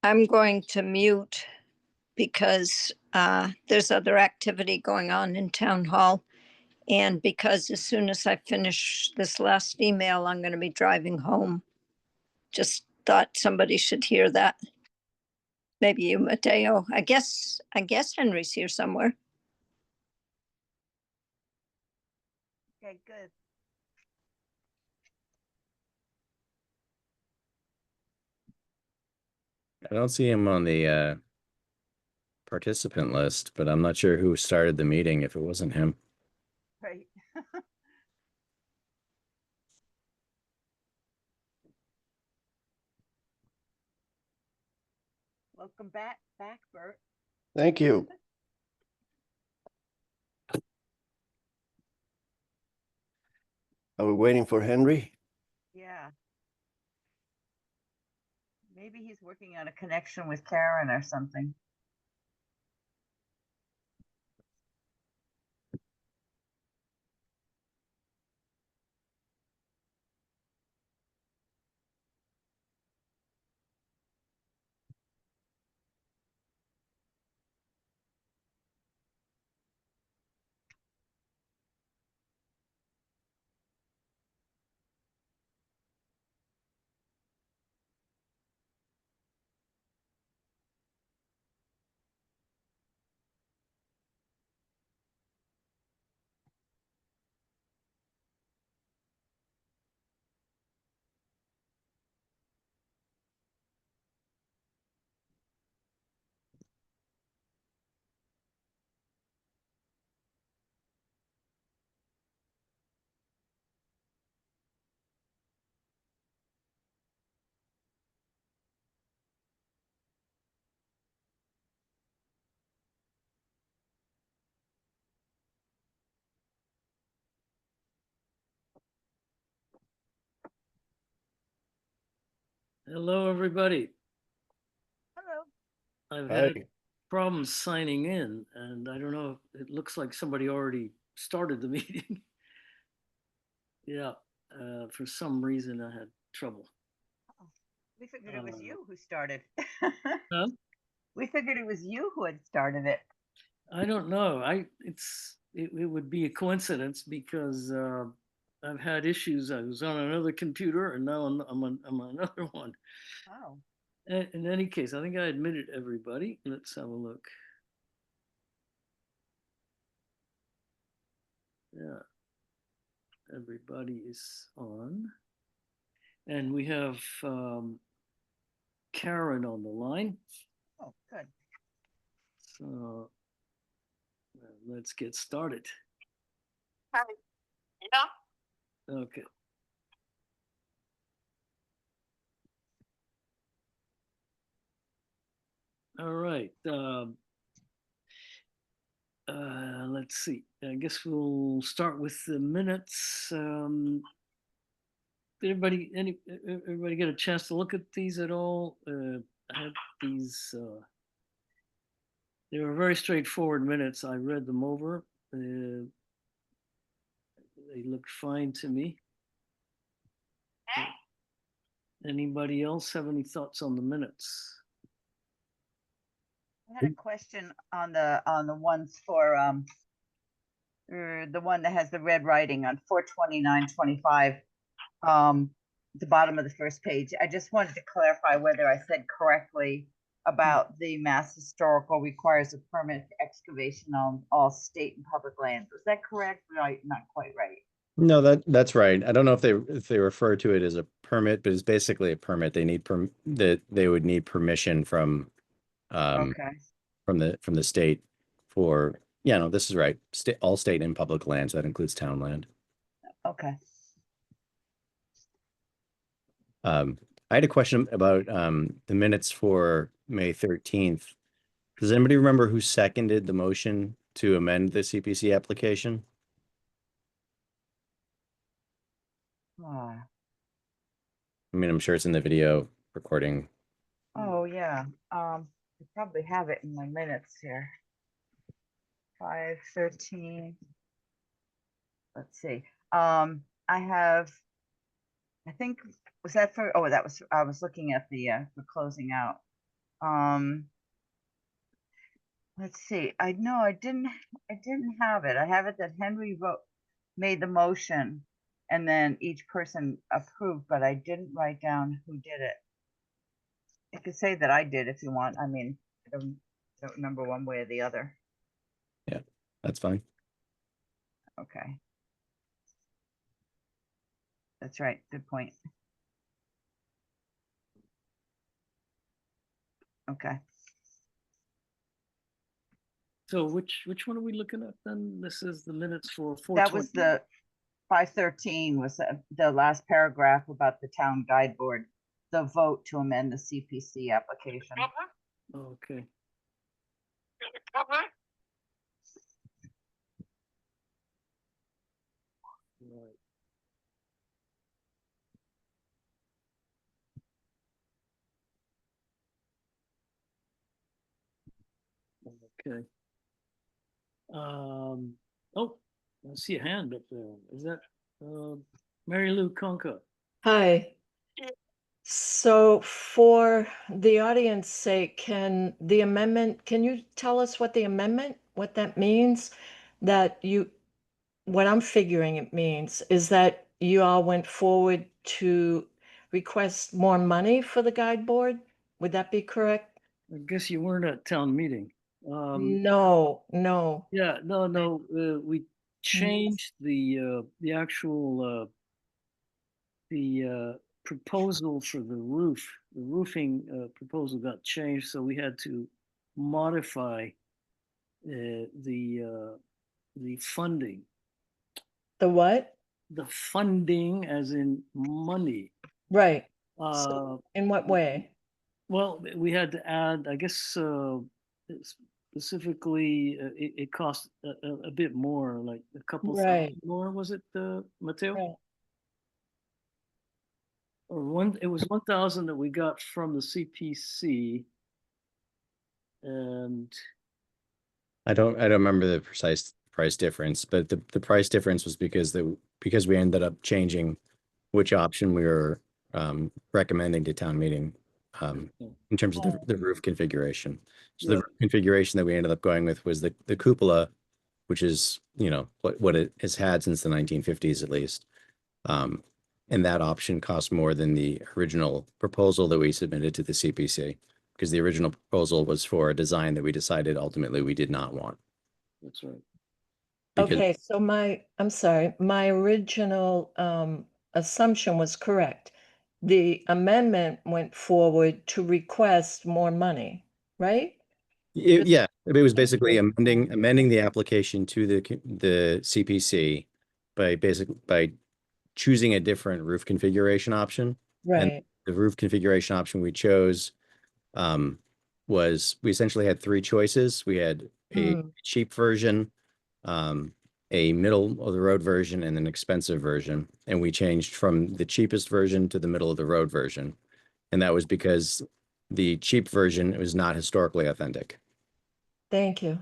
I'm going to mute because there's other activity going on in town hall. And because as soon as I finish this last email, I'm going to be driving home. Just thought somebody should hear that. Maybe you, Mateo. I guess Henry's here somewhere. Okay, good. I don't see him on the participant list, but I'm not sure who started the meeting if it wasn't him. Right. Welcome back, Bert. Thank you. Are we waiting for Henry? Yeah. Maybe he's working on a connection with Karen or something. Hello, everybody. Hello. I've Hi. had problems signing in, and I don't know, it looks like somebody already started the meeting. Yeah, for some reason I had trouble. Oh, we figured it was you who started. Huh? We figured it was you who had started it. I don't know. It would be a coincidence because I've had issues. I was on another computer, and now I'm on another one. Oh. In any case, I think I admitted everybody. Let's have a look. Yeah, everybody is on. And we have Karen on the line. Oh, good. So let's get started. Hi. Yeah. Okay. All right. Let's see. I guess we'll start with the minutes. Did everybody get a chance to look at these at all? I had these. They were very straightforward minutes. I read them over. They looked fine to me. Anybody else have any thoughts on the minutes? I had a question on the ones for the one that has the red writing on 42925, the bottom of the first page. I just wanted to clarify whether I said correctly about the Mass Historical requires a permit for excavation on all state and public lands. Was that correct? Right, not quite right. No, that's right. I don't know if they refer to it as a permit, but it's basically a permit. They need that they would need permission from Okay. from the state for, no, this is right. All state and public lands, that includes town land. Okay. I had a question about the minutes for May 13th. Does anybody remember who seconded the motion to amend the CPC application? Ah. I mean, I'm sure it's in the video recording. Oh yeah. I probably have it in my minutes here. 513. Let's see. I think, was that for, oh, that was, I was looking at the for closing out. Let's see, I know I didn't have it. I have it that Henry made the motion and then each person approved, but I didn't write down who did it. I could say that I did if you want. I mean, I don't remember one way or the other. Yeah, that's fine. Okay. That's right. Good point. Okay. So which one are we looking at then? This is the minutes for 420. That was the 513 was the last paragraph about the town guide board, the vote to amend the CPC application. Okay. Right. Okay. Oh, I see a hand up there. Is that Mary Lou Conca? Hi. So for the audience sake, can you tell us what what that means? What I'm figuring it means is that you all went forward to request more money for the guide board? Would that be correct? I guess you weren't at town meeting. No, no. Yeah, no, we changed the actual proposal for the roof. The roofing proposal got changed, so we had to modify the funding. The what? The funding, as in money. Right. Uh, So in what way? well, we had to add, I guess, specifically, it cost a bit more, like a couple Right. thousand more, was it, Mateo? Right. Or it was 1,000 that we got from the CPC. And I don't remember the precise price difference, but the price difference was because we ended up changing which option we were recommending to town meeting in terms of the roof configuration. So the Yeah. roof configuration that we ended up going with was the cupola, which is, you know, what it has had since the 1950s at least. And that option cost more than the original proposal that we submitted to the CPC, because the original proposal was for a design that we decided ultimately we did not want. that's right. Because Okay, so I'm sorry, my original assumption was correct. The amendment went forward to request more money, right? yeah, it was basically amending the application to the CPC by choosing a different roof configuration option. And Right. the roof configuration option we chose was, we essentially had three choices. We had a Mm. cheap version, a middle of the road version, and an expensive version. And we changed from the cheapest version to the middle of the road version. And that was because the cheap version was not historically authentic. Thank you.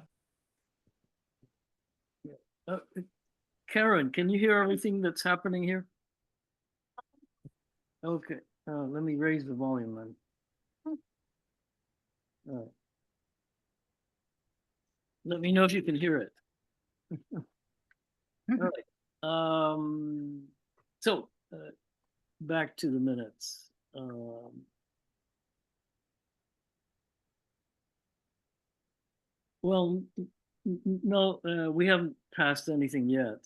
Uh, Karen, can you hear everything that's happening here? Okay, let me raise the volume then. All right. Let me know if you can hear it. All right. So back to the minutes. Well, no, we haven't passed anything yet.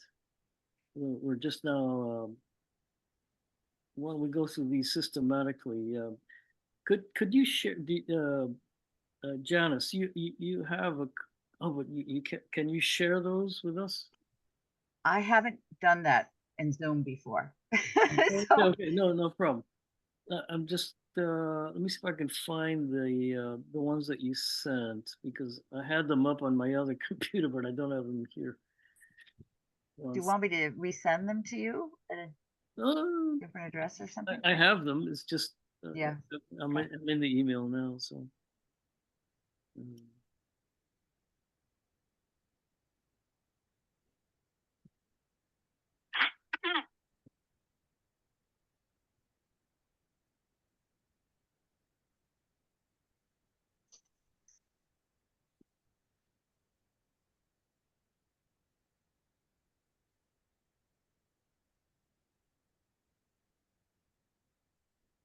We're just now. When we go through these systematically, could you share Janice? You have a but you can you share those with us? I haven't done that in Zoom before. Okay, So okay, no problem. I'm just let me see if I can find the ones that you sent, because I had them up on my other computer, but I don't have them here. do you want me to resend them to you at a Uh, different address or something? I have them. It's just Yeah. I'm in the email now, so.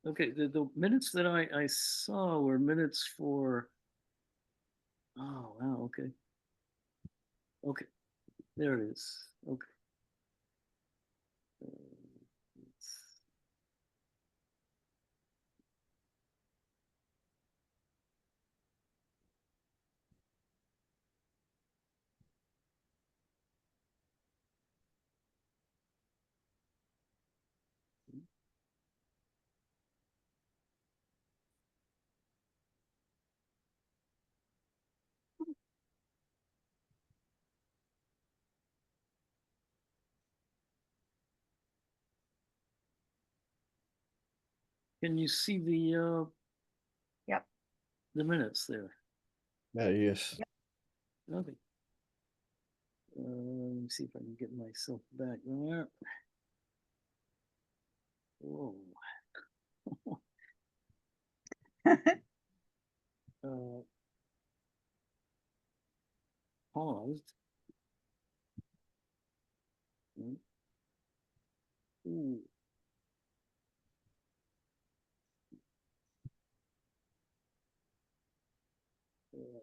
Okay, the minutes that I saw were minutes for, oh, wow, okay. Okay, there it is, okay. It's- Can you see Yep. the minutes there? Yes. Okay. Let me see if I can get myself back there. Whoa. Uh, paused. Ooh. Uh,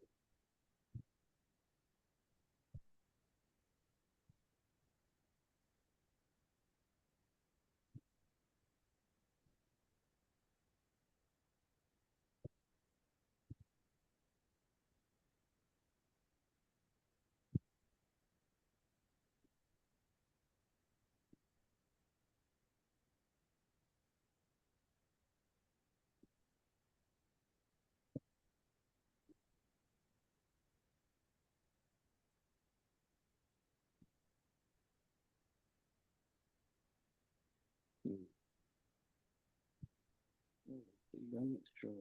hmm. I'm not sure.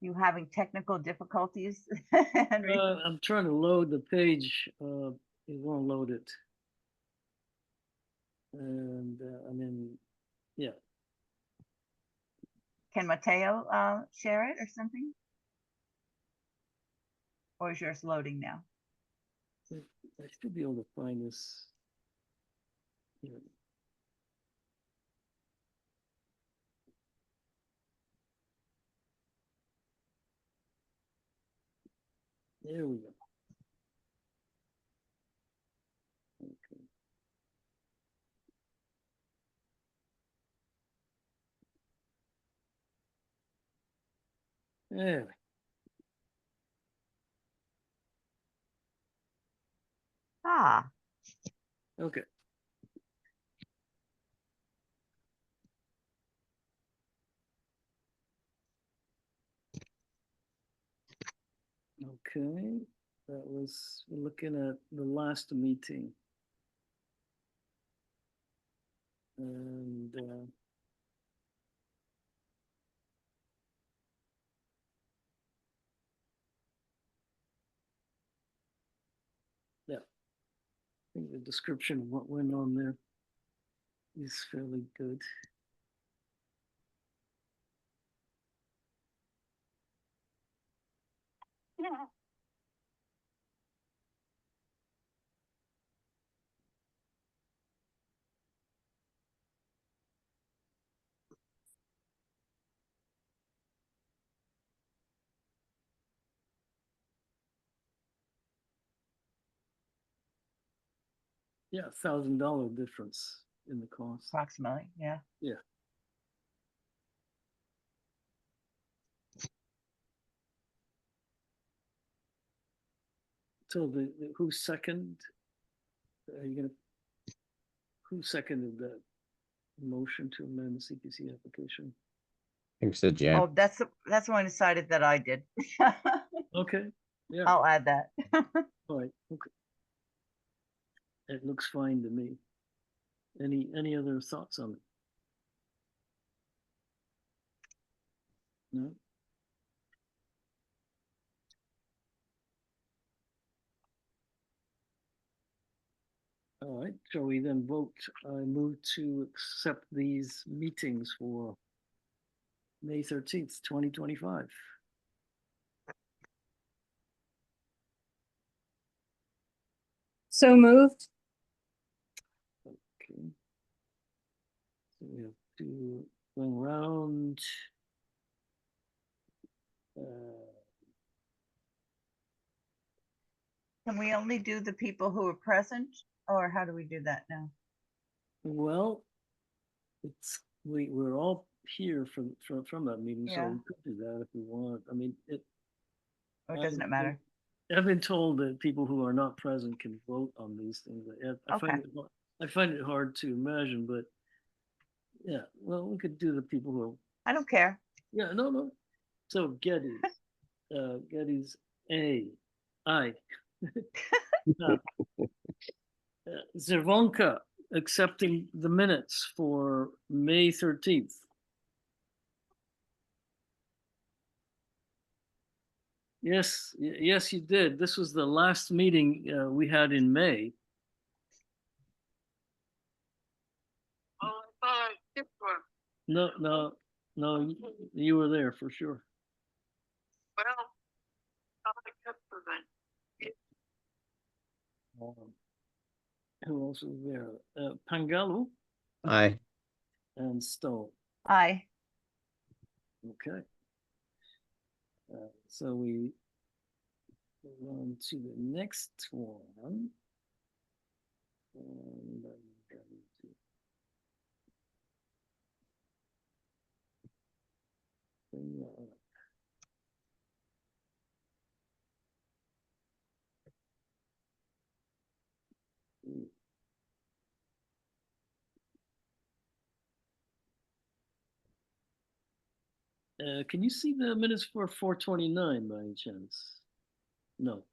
You having technical difficulties, Henry? I'm trying to load the page. It won't load it. And I mean, yeah. Can Mateo share it or something? Or is yours loading now? I should be able to find this. Here. There we go. Okay. There. Ah, Okay. Okay. That was looking at the last meeting. And yeah, I think the description of what went on there is fairly good. Yeah, $1,000 difference in the cost. Approximately, yeah. Yeah. So who second? Are you gonna? Who seconded that motion to amend the CPC application? I think we said Jan. Oh, that's the one decided that I did. Okay. Yeah. I'll add that. All right. Okay. It looks fine to me. Any other thoughts on it? No. All right, shall we then vote? I move to accept these meetings for May 13th, 2025. So moved. Okay. So we have to go around. Uh, Can we only do the people who are present, or how do we do that now? well, we're all here from that meeting, so Yeah. we could do that if we want. I mean, Or doesn't it matter? I've been told that people who are not present can vote on these things. Okay. I find it hard to imagine, but yeah, well, we could do the people who are, I don't care. yeah, no. So Getty's I. Zervonka accepting the minutes for May 13th. Yes, yes, you did. This was the last meeting we had in May. Oh, I thought I skipped one. No, you were there for sure. Well, I kept for then. Who else was there? Pangalu Aye. and Stowe. Aye. Okay. So we go on to the next one. And bring that up. Can you see the minutes for 429 by any chance? No.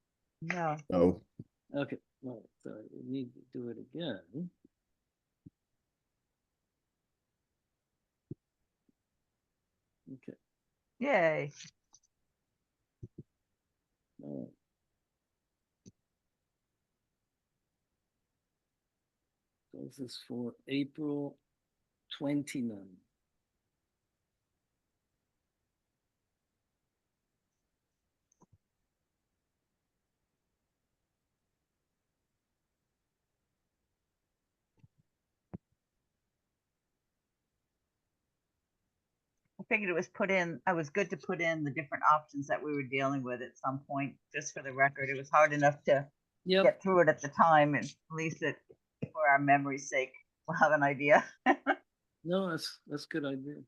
No. No. Okay. Well, so we need to do it again. Okay. Yay. All right. So this is for April 29. I figured it was I was good to put in the different options that we were dealing with at some point, just for the record. It was hard enough to Yep. get through it at the time, and at least for our memory's sake, we'll have an idea. No, that's a good idea.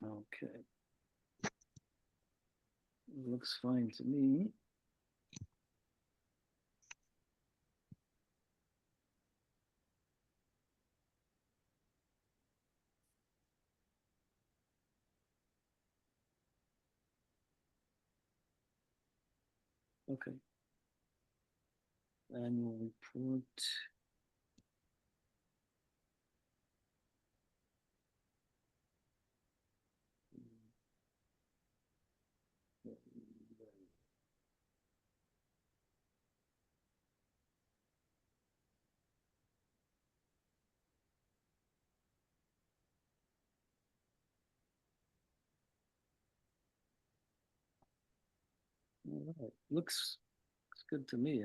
Okay. Looks fine to me. Okay. Annual report. All right. Looks good to me.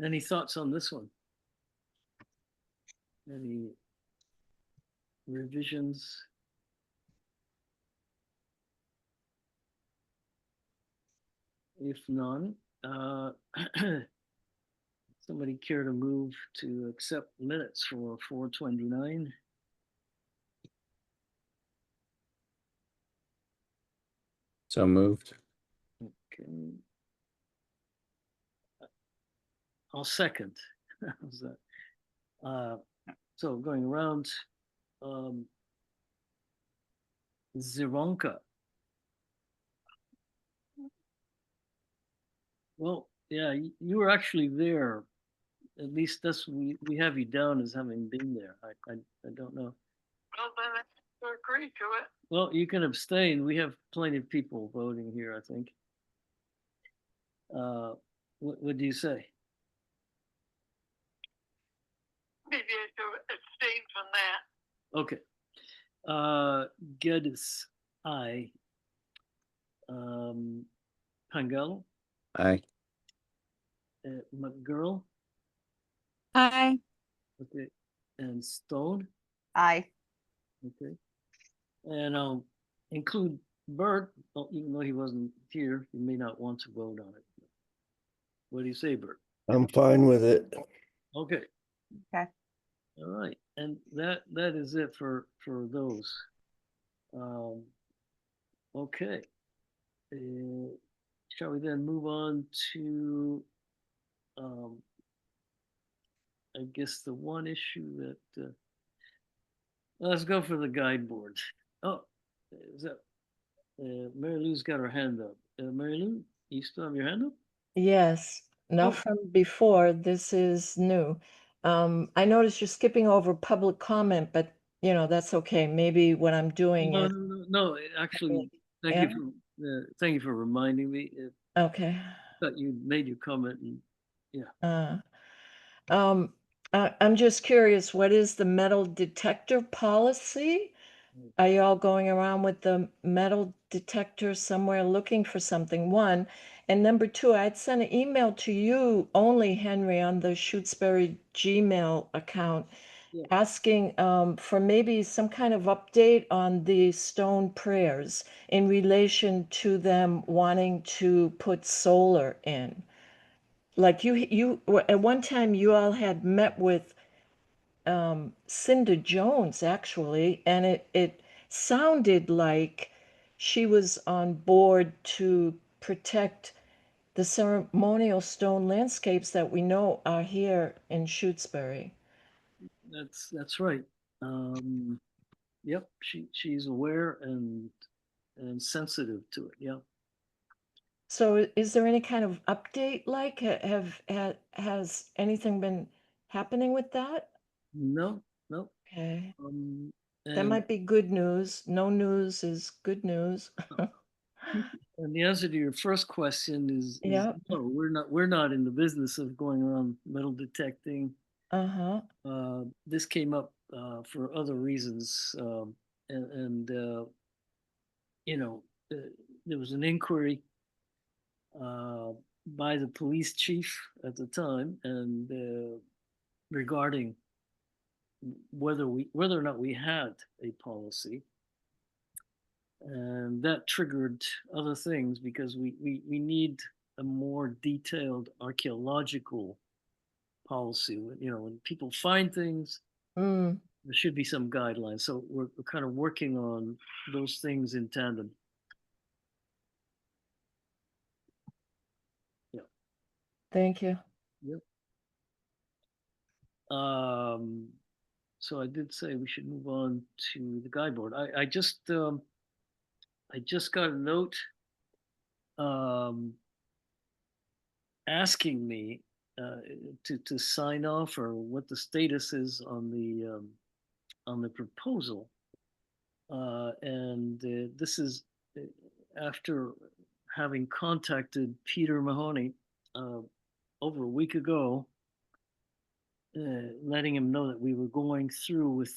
Any thoughts on this one? Any revisions? If none, somebody care to move to accept minutes for 4/29? So moved. Okay. I'll second. How's that? So going around, Zironka. Well, yeah, you were actually there. At least that's we have you down as having been there. I don't know. Well, then I have to agree to it. Well, you can abstain. We have plenty of people voting here, I think. What do you say? Maybe I should abstain from that. Okay. Geddes, aye. Pangel, Aye. McGirl, Aye. okay, and Stone, Aye. okay. And I'll include Bert, even though he wasn't here, he may not want to vote on it. What do you say, Bert? I'm fine with it. Okay. Okay. All right, and that is it for those. Okay. Shall we then move on to I guess the one issue that let's go for the guide board. Oh, is that Mary Lou's got her hand up. Mary Lou, you still have your hand up? Yes, not Oh. from before. This is new. I noticed you're skipping over public comment, but that's okay. Maybe what I'm doing No, is no, no, no. Actually, thank yeah. you for reminding me. Okay. Thought you made your comment, and yeah. I'm just curious, what is the metal detector policy? Are y'all going around with the metal detector somewhere looking for something? One. And number two, I'd sent an email to you only, Henry, on the Shutesbury Gmail account, Yeah. asking for maybe some kind of update on the stone prayers in relation to them wanting to put solar in. Like at one time you all had met with Cinda Jones actually, and it sounded like she was on board to protect the ceremonial stone landscapes that we know are here in Shutesbury. That's right. Yep, she's aware and sensitive to it. Yeah. So is there any kind of update like has anything been happening with that? No, no. Okay. That And might be good news. No news is good news. and the answer to your first question is Yeah. no. We're not in the business of going around metal detecting. Uh-huh. This came up for other reasons, and you know, there was an inquiry by the police chief at the time, and regarding whether or not we had a policy, and that triggered other things because we need a more detailed archaeological policy. When people find things, Mm. there should be some guidelines. So we're kind of working on those things in tandem. Thank you. Yep. So I did say we should move on to the guide board. I just got a note asking me to sign off or what the status is on the proposal. And this is after having contacted Peter Mahoney over a week ago, letting him know that we were going through with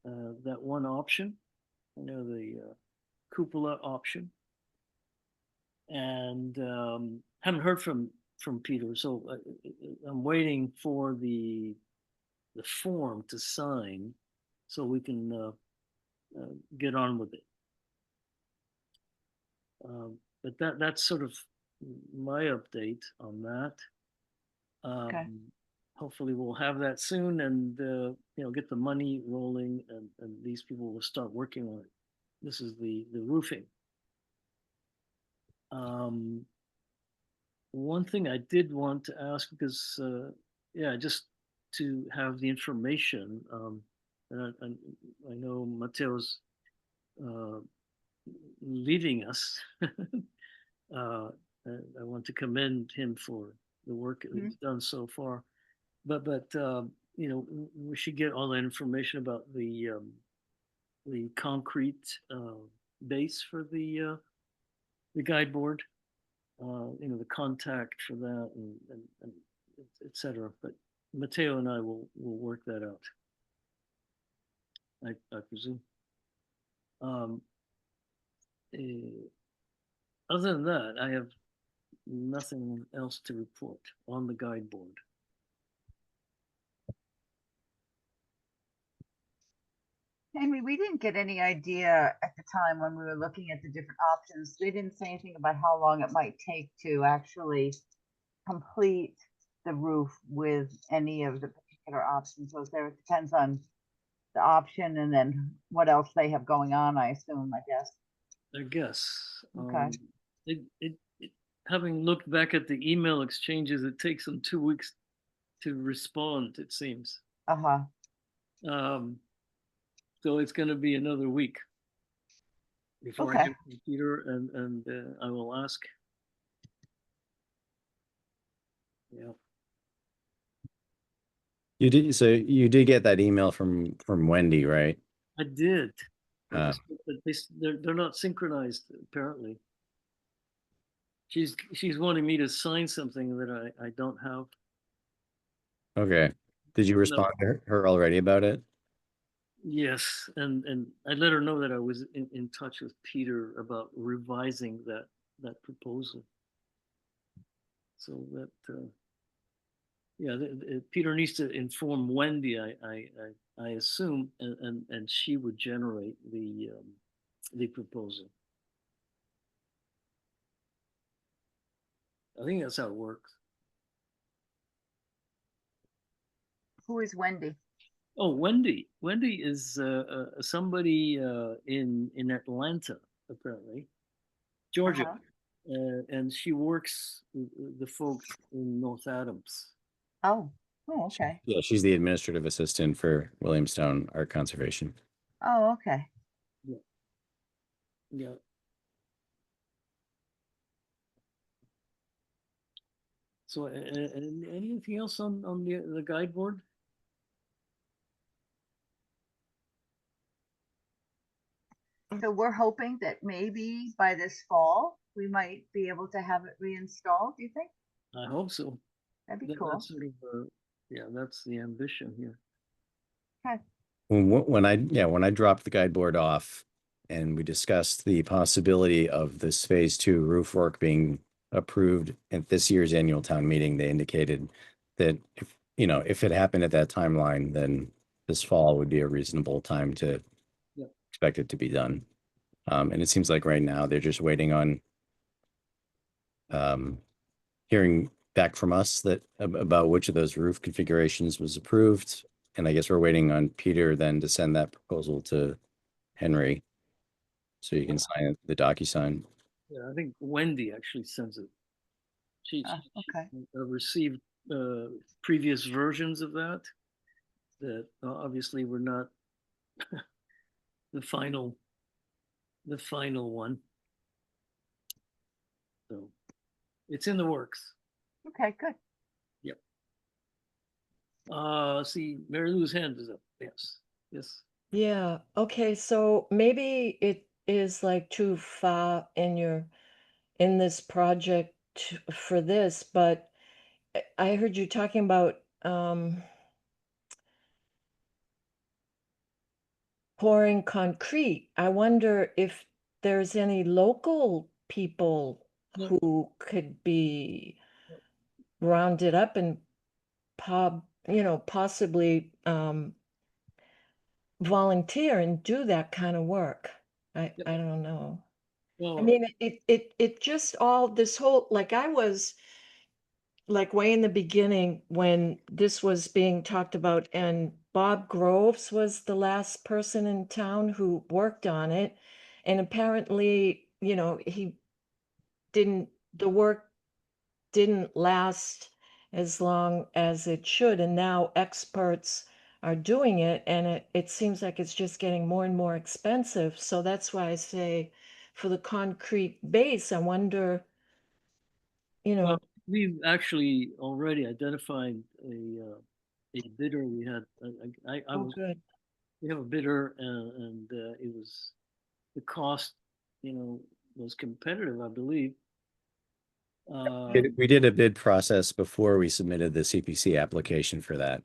that one option, the cupola option, and haven't heard from Peter, so I'm waiting for the form to sign so we can get on with it. But that's sort of my update on that. Okay. Hopefully we'll have that soon, and get the money rolling, and these people will start working on it. This is the roofing. One thing I did want to ask, because just to have the information, and I know Mateo's leaving us. I want to commend him for the work that he's done so far. But we should get all that information about the concrete base for the guide board. The contact for that, and etc. But Mateo and I will work that out, I presume. Other than that, I have nothing else to report on the guide board. Henry, we didn't get any idea at the time when we were looking at the different options. They didn't say anything about how long it might take to actually complete the roof with any of the particular options. So it depends on the option and then what else they have going on, I assume, I guess. I guess. Okay. It having looked back at the email exchanges, it takes them 2 weeks to respond, it seems. Uh-huh. So it's going to be another week before I Okay. get to Peter, and I will ask. Yeah. You did get that email from Wendy, right? I did. Uh. They're not synchronized, apparently. She's wanting me to sign something that I don't have. Okay. Did you respond to her already about it? Yes, and I let her know that I was in touch with Peter about revising that proposal. So that Peter needs to inform Wendy, I assume, and she would generate the proposal. I think that's how it works. Who is Wendy? Oh, Wendy. Wendy is somebody in Atlanta, apparently, Georgia. And she works with the folks in North Adams. Oh, okay. Yeah, she's the administrative assistant for Williamstown Art Conservation. Oh, okay. Yeah. So, anything else on the guide board? So we're hoping that maybe by this fall, we might be able to have it reinstalled, do you think? I hope so. That'd be cool. That's sort of, that's the ambition here. Okay. When I dropped the guide board off and we discussed the possibility of this phase 2 roof work being approved at this year's annual town meeting, they indicated that if it happened at that timeline, then this fall would be a reasonable time to expect it to be done. And it seems like right now they're just waiting on hearing back from us about which of those roof configurations was approved. And I guess we're waiting on Peter then to send that proposal to Henry so you can sign the DocuSign. Yeah, I think Wendy actually sends it. She Okay. received previous versions of that obviously were not the final one. So it's in the works. Okay, good. Yep. See, Mary Lou's hand is up. Yes. Yes. Yeah, okay, so maybe it is like too far in this project for this, but I heard you talking about pouring concrete. I wonder if there's any local people No. who could be rounded up and possibly volunteer and do that kind of work. I don't know. I Well, mean, it just all this whole, like I was like way in the beginning when this was being talked about, and Bob Groves was the last person in town who worked on it. And apparently, the work didn't last as long as it should. And now experts are doing it, and it seems like it's just getting more and more expensive. So that's why I say for the concrete base, I wonder, well, we've actually already identified a bidder. We had I oh, was good. we have a bidder, and it was the cost, was competitive, I believe. We did a bid process before we submitted the CPC application for that.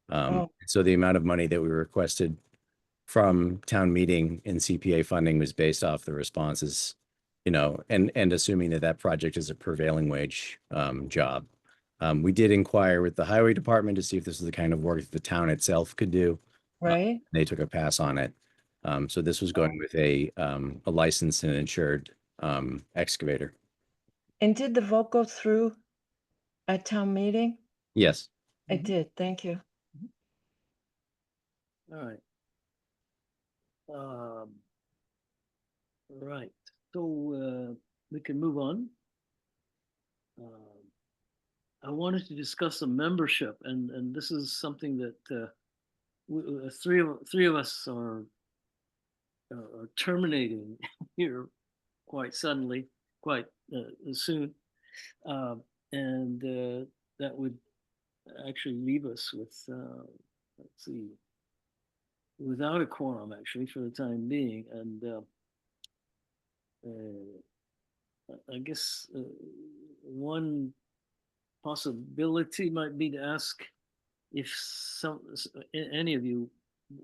Oh. So the amount of money that we requested from town meeting in CPA funding was based off the responses, and assuming that project is a prevailing wage job. We did inquire with the highway department to see if this is the kind of work that the town itself could do. Right? They took a pass on it. So this was going with a licensed and insured excavator. And did the vote go through at town meeting? Yes. It did, thank you. All right. Right. So we can move on. I wanted to discuss the membership, and this is something that three of us are terminating here quite suddenly, quite soon, and that would actually leave us with let's see, without a quorum actually for the time being, and I guess one possibility might be to ask if any of you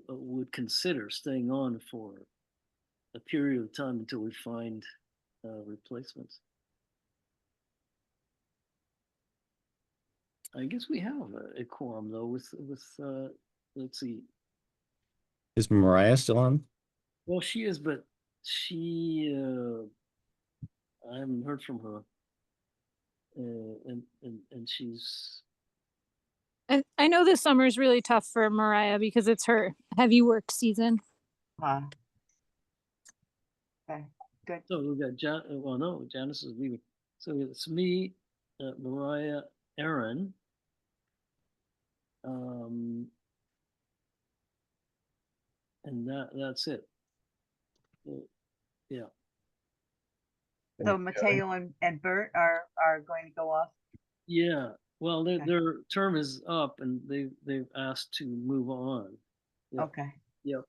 would consider staying on for a period of time until we find replacements. I guess we have a quorum though with let's see. Is Mariah still on? Well, she is, but she I haven't heard from her, and she's. I know this summer is really tough for Mariah because it's her heavy work season. Okay, good. So we've got well, no, Janice is leaving. So it's me, Mariah, Aaron. And that's it. Yeah. So Mateo and Bert are going to go off. Yeah. Well, Okay. their term is up, and they've asked to move on. Yep. Okay. Yep.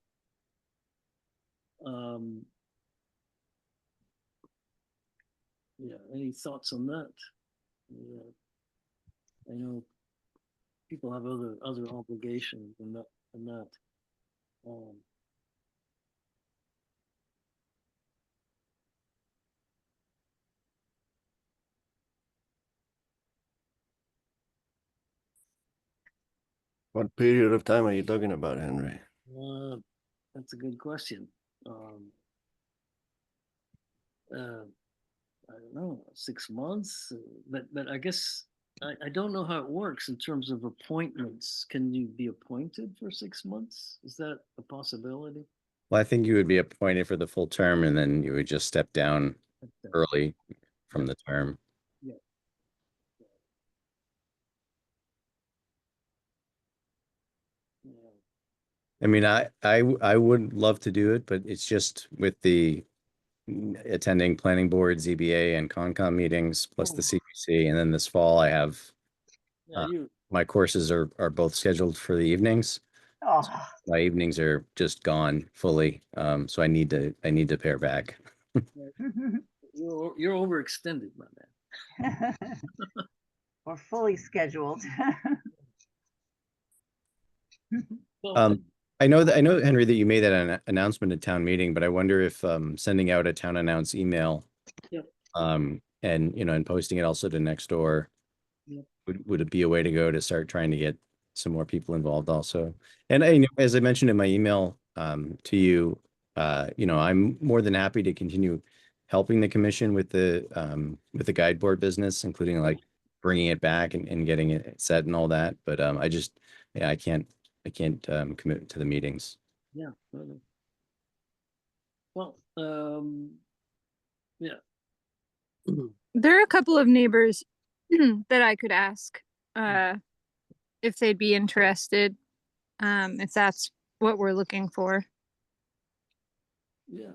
Yeah. Any thoughts on that? Yeah. I know people have other obligations and that. What period of time are you talking about, Henry? That's a good question. I don't know, 6 months, but I guess I don't know how it works in terms of appointments. Can you be appointed for 6 months? Is that a possibility? Well, I think you would be appointed for the full term, and then you would just step down early from the term. Yeah. I mean, I would love to do it, but it's just with the attending planning board, ZBA and Concom meetings, plus the CPC. And then this fall I have, Yeah, you, my courses are both scheduled for the evenings. Oh, My evenings are just gone fully. So I need to pare back. you're overextended, my man. we're fully scheduled. Well, I know Henry, that you made that announcement at town meeting, but I wonder if sending out a town announce email, Yep. and and posting it also to Nextdoor, Yep. would it be a way to go to start trying to get some more people involved also? And I, as I mentioned in my email to you, I'm more than happy to continue helping the commission with the guide board business, including like bringing it back and getting it set and all that. But yeah, I can't commit to the meetings. yeah. Well, yeah. There are a couple of neighbors that I could ask if they'd be interested, if that's what we're looking for. Yeah.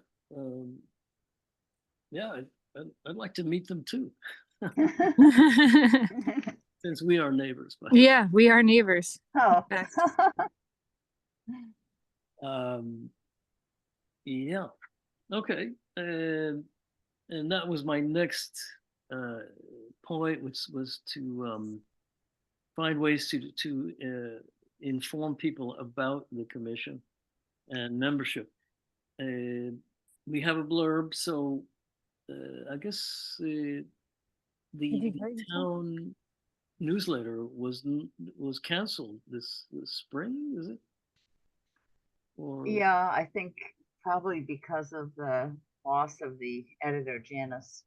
Yeah, I'd like to meet them too, since we are neighbors. But Yeah, we are neighbors. Oh. Fact. Yeah. Okay. And that was my next point, which was to find ways to inform people about the commission and membership. We have a blurb, so I guess the town newsletter was canceled this spring, is it? Or Yeah, I think probably because of the loss of the editor, Janice.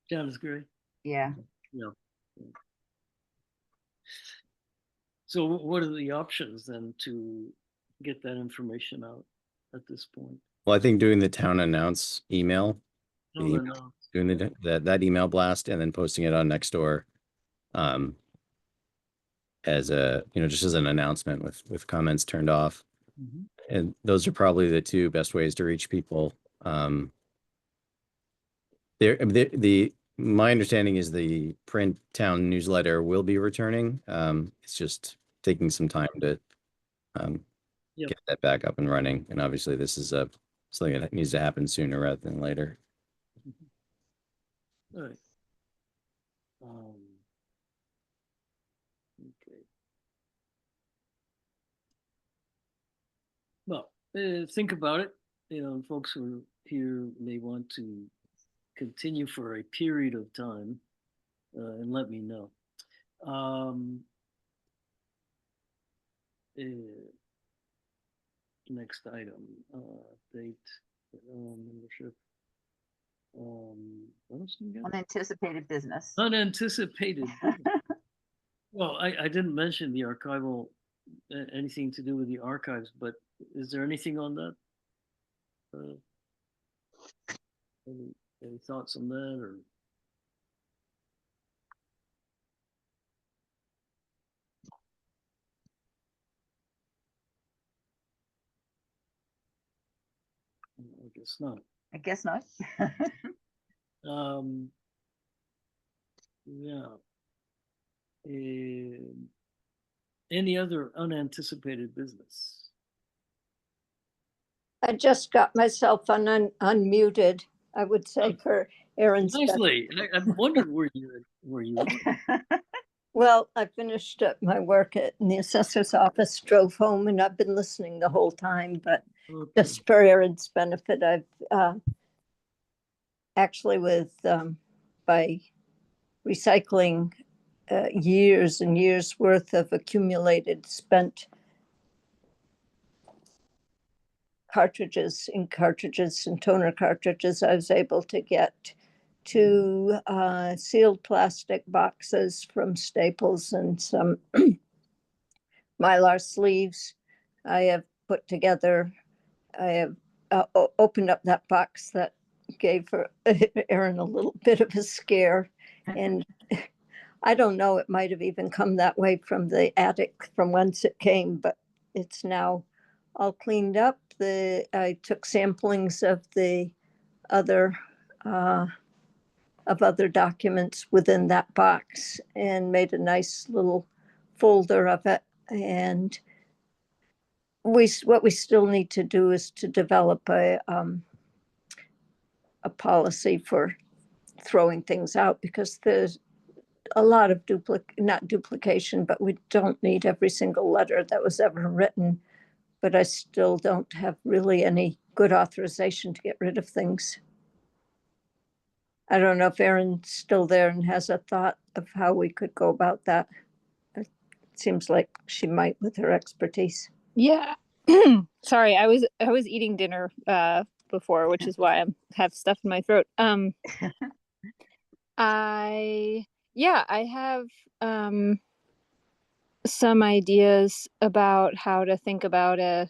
Janice Gray? Yeah. Yeah. So what are the options then to get that information out at this point? Well, I think doing the town announce email, No, the- no. doing that email blast and then posting it on Nextdoor, as a, just as an announcement with comments turned off. Mhm. And those are probably the two best ways to reach people. My understanding is the print town newsletter will be returning. It's just taking some time to Yep. get that back up and running. And obviously this is something that needs to happen sooner rather than later. All right. Okay. Well, think about it. Folks who are here may want to continue for a period of time, and let me know. Next item, date, membership. What else do we got? Unanticipated business. Unanticipated. Well, I didn't mention the archival, anything to do with the archives, but is there anything on that? Any thoughts on that, or? I guess not. I guess not. Yeah. Any other unanticipated business? I just got myself unmuted, I would say, for Aaron's. Nicely. I wondered where you were. Well, I finished up my work in the assessor's office, drove home, and I've been listening the whole time. But Okay. just for Aaron's benefit, I've actually by recycling years and years worth of accumulated spent cartridges, ink cartridges and toner cartridges, I was able to get 2 sealed plastic boxes from Staples and some Mylar sleeves. I have put together, I have opened up that box that gave Aaron a little bit of a scare. And I don't know, it might have even come that way from the attic from whence it came, but it's now all cleaned up. I took samplings of the other uh, other documents within that box and made a nice little folder of it. And what we still need to do is to develop a policy for throwing things out, because there's a lot of not duplication, but we don't need every single letter that was ever written. But I still don't have really any good authorization to get rid of things. I don't know if Erin's still there and has a thought of how we could go about that. It seems like she might with her expertise. Yeah. Sorry, I was eating dinner before, which is why I have stuff in my throat. I have some ideas about how to think about a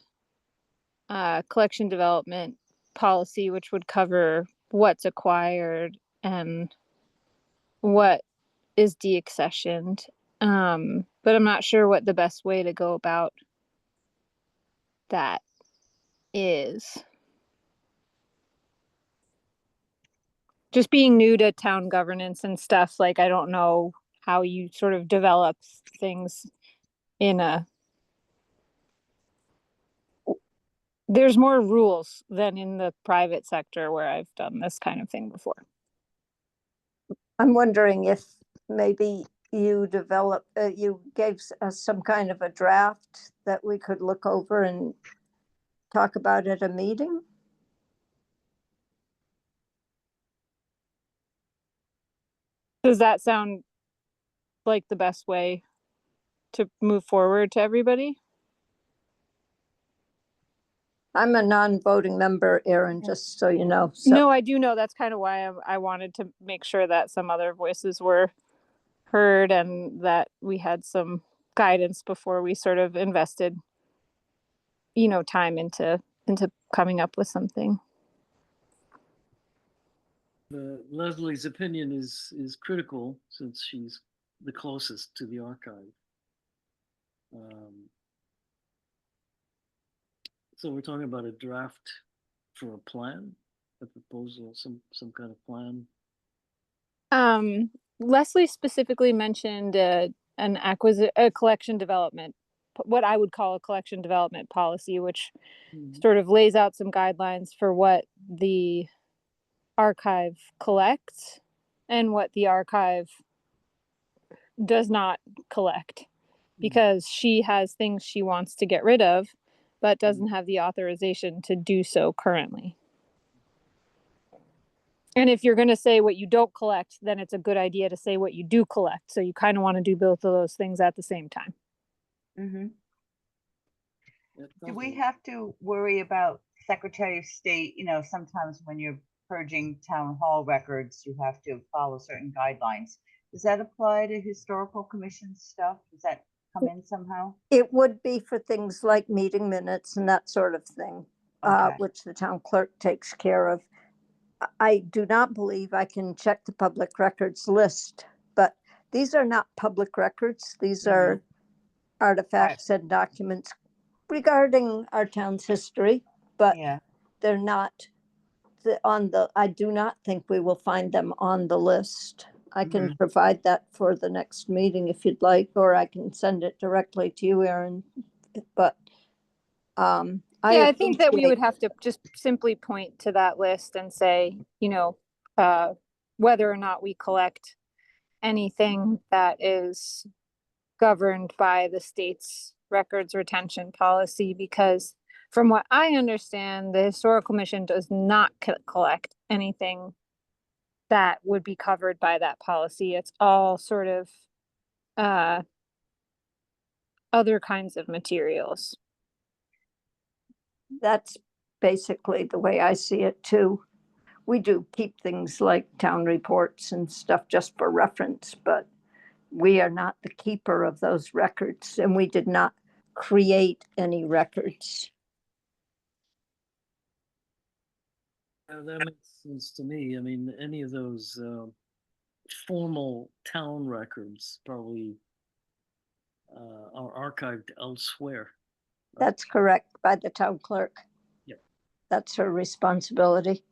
collection development policy, which would cover what's acquired and what is deaccessioned. But I'm not sure what the best way to go about that is. Just being new to town governance and stuff, like I don't know how you sort of develop things in a there's more rules than in the private sector where I've done this kind of thing before. I'm wondering if maybe you gave us some kind of a draft that we could look over and talk about at a meeting. Does that sound like the best way to move forward to everybody? I'm a non-voting member, Erin, just so you know. So. No, I do know. That's kind of why I wanted to make sure that some other voices were heard and that we had some guidance before we sort of invested, time into coming up with something. Leslie's opinion is critical since she's the closest to the archive. So we're talking about a draft for a plan, a proposal, some kind of plan. Leslie specifically mentioned a collection development, what I would call a collection development policy, which sort of lays out some guidelines for what the archive collects and what the archive does not collect, because she has things she wants to get rid of, but doesn't have the authorization to do so currently. And if you're going to say what you don't collect, then it's a good idea to say what you do collect. So you kind of want to do both of those things at the same time. Mm-hmm. Do we have to worry about Secretary of State? Sometimes when you're purging town hall records, you have to follow certain guidelines. Does that apply to historical commission stuff? Does that come in somehow? It would be for things like meeting minutes and that sort of thing, Okay. which the town clerk takes care of. I do not believe I can check the public records list, but these are not public records. These are artifacts and documents regarding our town's history, but Yeah. they're not I do not think we will find them on the list. I can provide that for the next meeting if you'd like, or I can send it directly to you, Erin. But I think that we would have to just simply point to that list and say, whether or not we collect anything that is governed by the state's records retention policy, because from what I understand, the Historical Commission does not collect anything that would be covered by that policy. It's all sort of other kinds of materials. That's basically the way I see it too. We do keep things like town reports and stuff just for reference, but we are not the keeper of those records, and we did not create any records. That makes sense to me. I mean, any of those formal town records probably are archived elsewhere. That's correct, by the town clerk. Yep. That's her responsibility.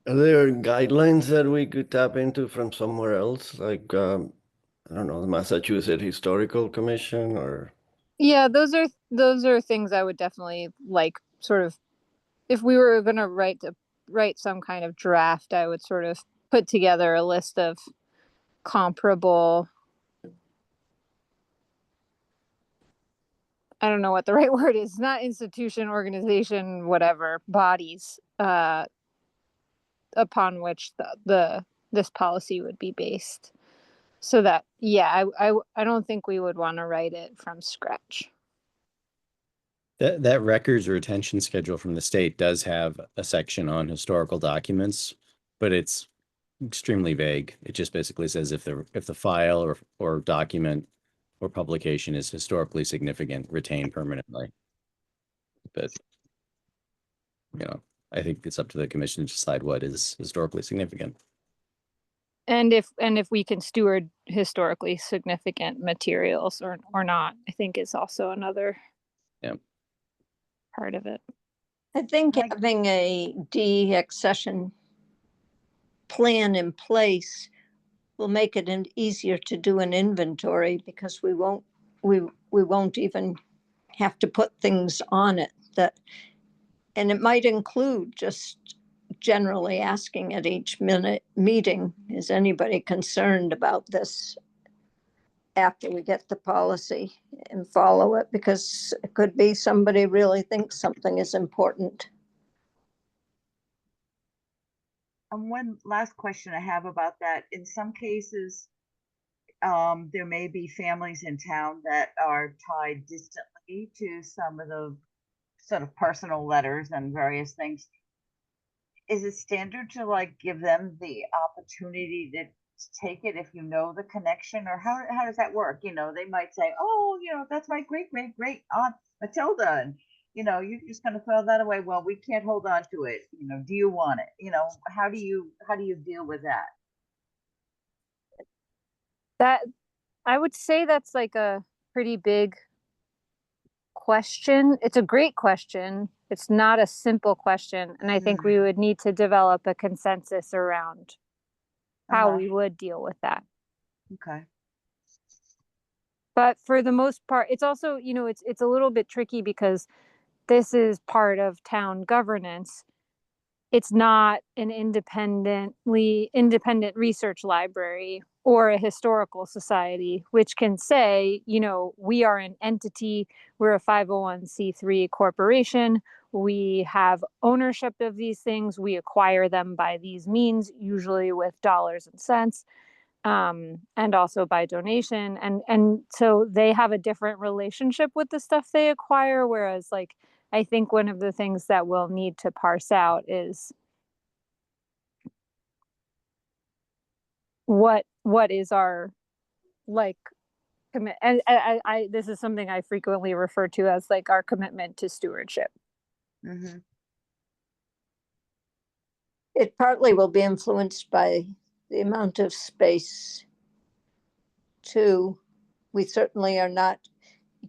Are there guidelines that we could tap into from somewhere else, like I don't know, the Massachusetts Historical Commission or? Yeah, those are things I would definitely like sort of if we were going to write some kind of draft, I would sort of put together a list of comparable, I don't know what the right word is, not institution, organization, whatever, bodies upon which this policy would be based. So that, yeah, I don't think we would want to write it from scratch. That records retention schedule from the state does have a section on historical documents, but it's extremely vague. It just basically says if the file or document or publication is historically significant, retain permanently. But I think it's up to the commission to decide what is historically significant. And if we can steward historically significant materials or not, I think is also another part of it. I think having a de-accession plan in place will make it easier to do an inventory because we won't even have to put things on it and it might include just generally asking at each meeting, is anybody concerned about this after we get the policy and follow it? Because it could be somebody really thinks something is important. And one last question I have about that, in some cases, there may be families in town that are tied distantly to some of the sort of personal letters and various things. Is it standard to like give them the opportunity to take it if you know the connection, or how does that work? They might say, oh, that's my great aunt Matilda, and you're just going to throw that away. Well, we can't hold on to it. Do you want it? How do you deal with that? That I would say that's like a pretty big question. It's a great question. It's not a simple question. And I think we would need to develop a consensus around how we would deal with that. Okay. But for the most part, it's also, it's a little bit tricky because this is part of town governance. It's not an independent research library or a historical society, which can say, we are an entity, we're a 501c3 corporation, we have ownership of these things, we acquire them by these means, usually with dollars and cents, and also by donation. And so they have a different relationship with the stuff they acquire, whereas I think one of the things that we'll need to parse out is what is our commit. And I this is something I frequently refer to as our commitment to stewardship. Mm-hmm. It partly will be influenced by the amount of space too. We certainly are not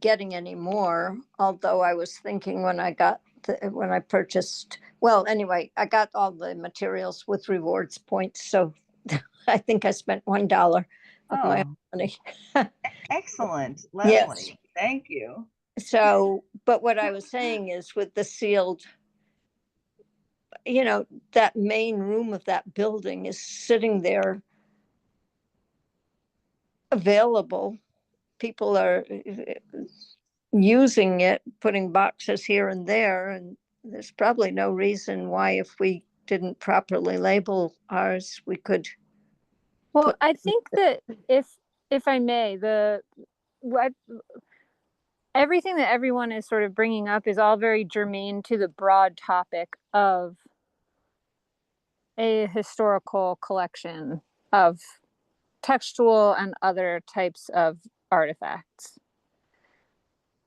getting any more, although I was thinking when I purchased, well, anyway, I got all the materials with rewards points, so I think I spent $1 of my own money. Excellent, Leslie. Yes. Thank you. So, but what I was saying is with the sealed, that main room of that building is sitting there available. People are using it, putting boxes here and there, and there's probably no reason why, if we didn't properly label ours, we could. Well, I think that if I may, everything that everyone is sort of bringing up is all very germane to the broad topic of a historical collection of textual and other types of artifacts.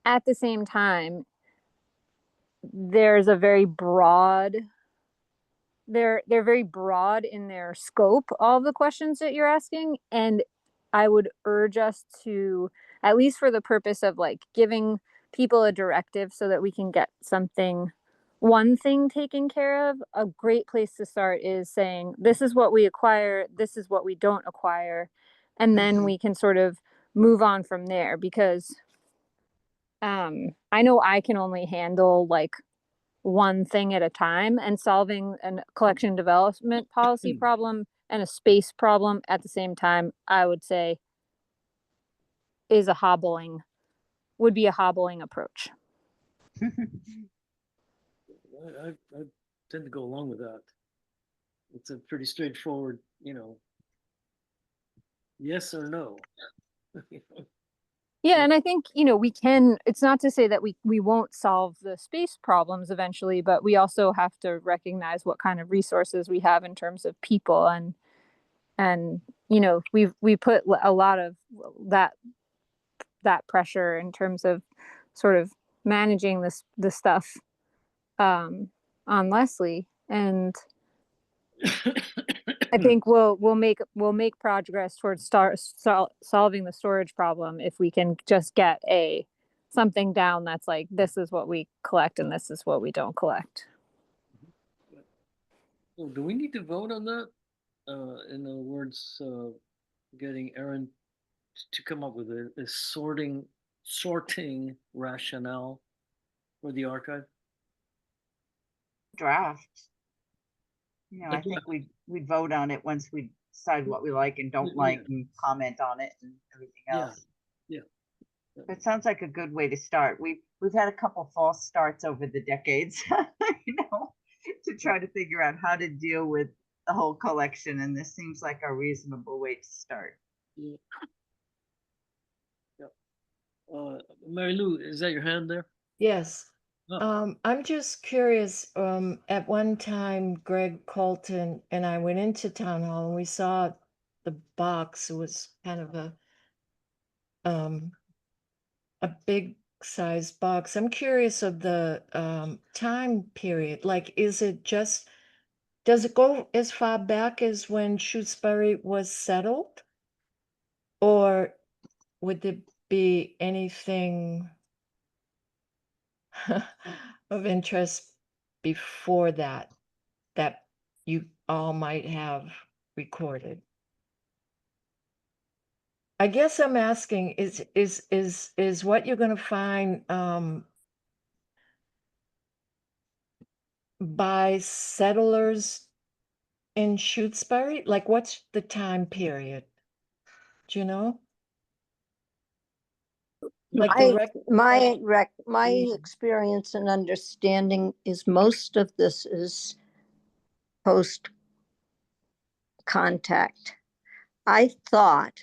At the same time, there's a very broad, they're very broad in their scope, all of the questions that you're asking. And I would urge us to, at least for the purpose of giving people a directive so that we can get one thing taken care of. A great place to start is saying, this is what we acquire, this is what we don't acquire. And then we can sort of move on from there, because I know I can only handle like one thing at a time, and solving a collection development policy problem and a space problem at the same time, I would say would be a hobbling approach. I tend to go along with that. It's a pretty straightforward, yes or no. Yeah, and I think, it's not to say that we won't solve the space problems eventually, but we also have to recognize what kind of resources we have in terms of people, and we put a lot of that pressure in terms of sort of managing the stuff on Leslie, and I think we'll make progress towards solving the storage problem if we can just get something down that's like, this is what we collect and this is what we don't collect. So do we need to vote on that? In other words, getting Aaron to come up with a sorting rationale for the archive? Draft. I think we'd vote on it once we decide what we like and don't like, and comment on it and everything else. Yeah. It sounds like a good way to start. We've had a couple false starts over the decades, to try to figure out how to deal with the whole collection, and this seems like a reasonable way to start. Yeah. Mary Lou, is that your hand there? Yes. Oh. I'm just curious, at one time, Greg Colton and I went into town hall and we saw the box. It was kind of a big size box. I'm curious of the time period. Like, does it go as far back as when Shutesbury was settled? Or would there be anything of interest before that you all might have recorded? I guess I'm asking, is what you're going to find by settlers in Shutesbury? Like, what's the time period? Do you know? Like My experience and understanding is most of this is post contact. I thought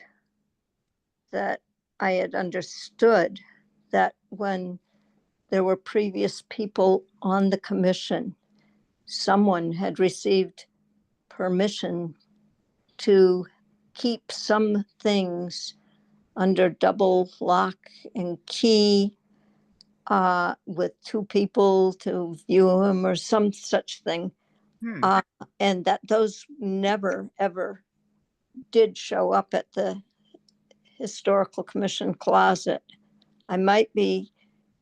that I had understood that when there were previous people on the commission, someone had received permission to keep some things under double lock and key, with two people to view them or some such thing. And that those never, ever did show up at the Historical Commission closet. I might be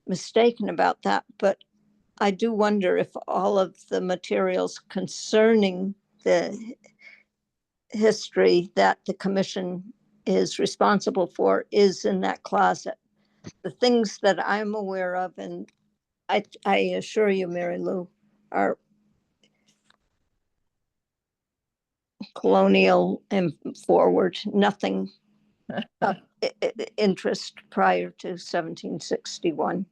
mistaken about that, but I do wonder if all of the materials concerning the history that the commission is responsible for is in that closet. The things that I'm aware of, and I assure you, Mary Lou, are colonial and forward, nothing of interest prior to 1761.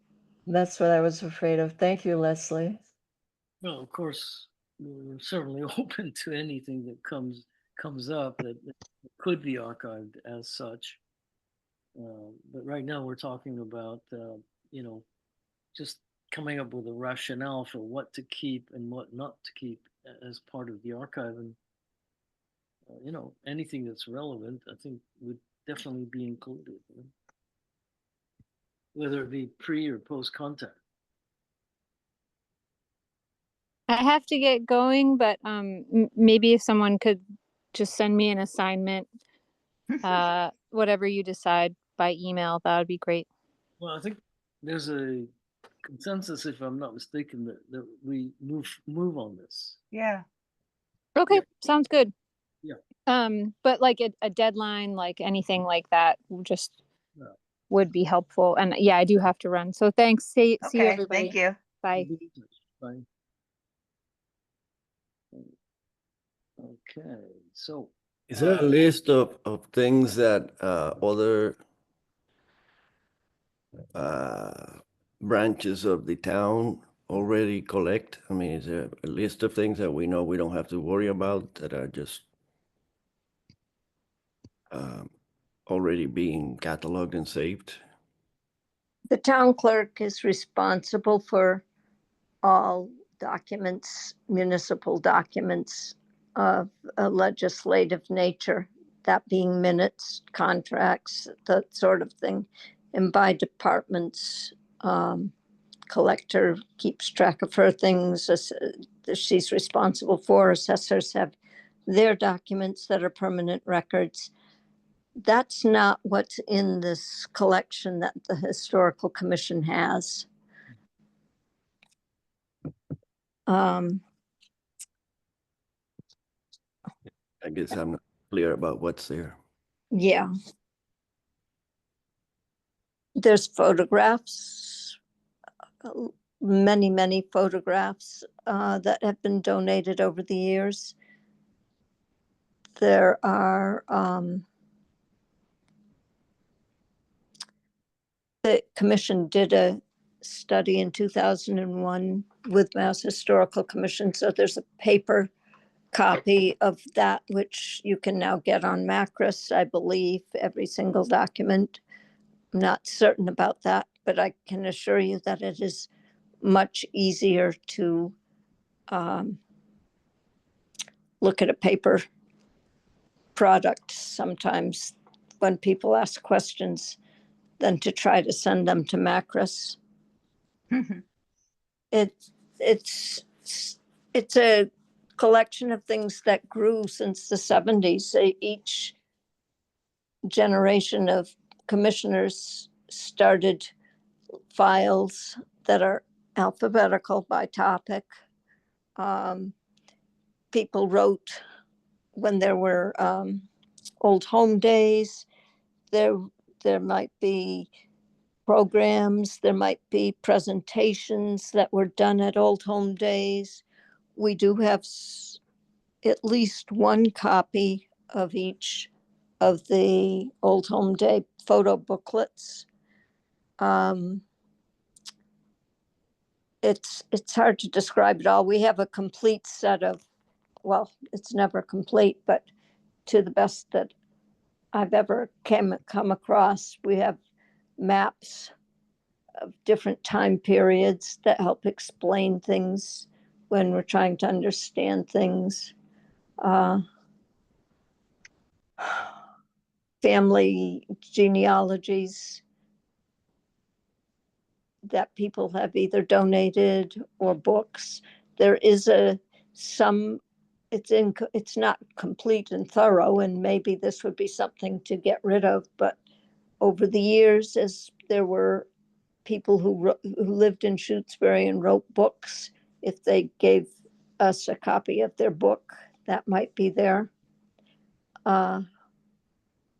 That's what I was afraid of. Thank you, Leslie. Well, of course, we're certainly open to anything that comes up that could be archived as such. But right now we're talking about, just coming up with a rationale for what to keep and what not to keep as part of the archive. And, anything that's relevant, I think would definitely be included, whether it be pre or post contact. I have to get going, but maybe if someone could just send me an assignment, whatever you decide, by email, that would be great. Well, I think there's a consensus, if I'm not mistaken, that we move on this. Yeah. Okay, sounds good. Yeah. But like a deadline, like anything like that, just Yeah. would be helpful. And yeah, I do have to run. So thanks. See you, Okay, everybody. thank you. Bye. We'll be in touch. Bye. Okay, so Is there a list of things that other branches of the town already collect? I mean, is there a list of things that we know we don't have to worry about that are just already being cataloged and saved? The town clerk is responsible for all documents, municipal documents of a legislative nature, that being minutes, contracts, that sort of thing. And by departments, collector keeps track of her things she's responsible for. Assessors have their documents that are permanent records. That's not what's in this collection that the Historical Commission has. I guess I'm not clear about what's there. Yeah. There's photographs, many photographs that have been donated over the years. There are, the commission did a study in 2001 with Mass Historical Commission, so there's a paper copy of that, which you can now get on Macros, I believe, every single document. I'm not certain about that, but I can assure you that it is much easier to look at a paper product sometimes when people ask questions than to try to send them to Macros. It's a collection of things that grew since the 70s. Each generation of commissioners started files that are alphabetical by topic. People wrote when there were old home days. There might be programs, there might be presentations that were done at old home days. We do have at least one copy of each of the old home day photo booklets. It's hard to describe it all. We have a complete set of, well, it's never complete, but to the best that I've ever come across, we have maps of different time periods that help explain things when we're trying to understand things. Family genealogies that people have either donated or books. There is it's not complete and thorough, and maybe this would be something to get rid of, but over the years, as there were people who lived in Shutesbury and wrote books, if they gave us a copy of their book, that might be there.